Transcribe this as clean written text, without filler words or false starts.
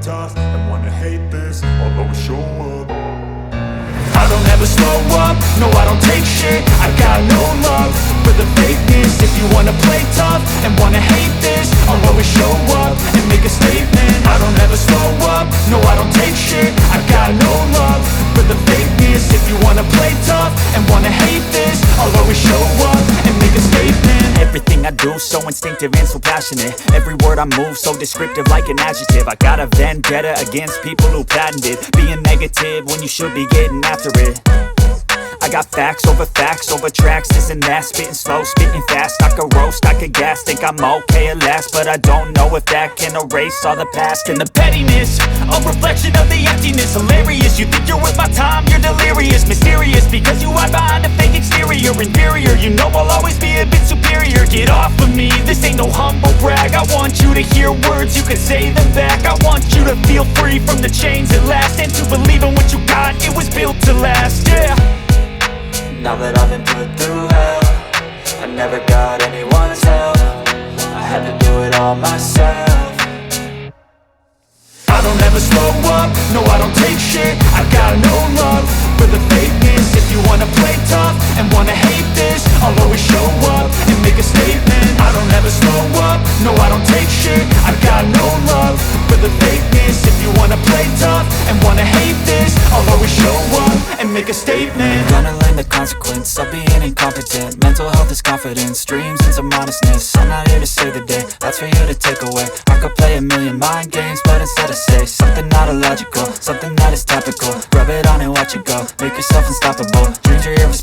tough and wanna hate this, I'll always show up. I don't ever slow up, no I don't take shit. I got no love for the fakeness. If you wanna play tough and wanna hate this, I'll always show up and make a statement. I don't ever slow up, no I don't take shit. I got no love for the fakeness. If you wanna play tough and wanna hate this, I'll always show up and make a statement. Everything I do so instinctive and so passionate. Every word I move so descriptive like an adjective. I got a vendetta against people who patented being negative when you should be getting after it. I got facts over tracks, this and that. Spitting slow, spitting fast, I could roast, I could gas. Think I'm okay at last, but I don't know if that can erase all the past. And the pettiness, a reflection of the emptiness. Hilarious, you think you're worth my time, you're delirious. Mysterious, because you hide behind a fake exterior. Inferior, you know I'll always be a bit superior. Get off of me, this ain't no humble brag. I want you to hear words, you can say them back. I want you to feel free from the chains at last, and to believe in what you got, it was built to last, yeah. Now that I've been put through hell, I never got anyone's help. I had to do it all myself. I don't ever slow up, no I don't take shit. I got no love for the fakeness. If you wanna play tough and wanna hate this, I'll always show up and make a statement. I don't ever slow up, no I don't take shit. I got no love for the fakeness. If you wanna play tough and wanna hate this, I'll always show up and make a statement. Gonna learn the consequence of being incompetent. Mental health is confidence, dreams and some modestness. I'm not here to save the day, that's for you to take away. I could play a million mind games, but instead I say something not illogical, something that is topical. Rub it on and watch it go, make yourself unstoppable.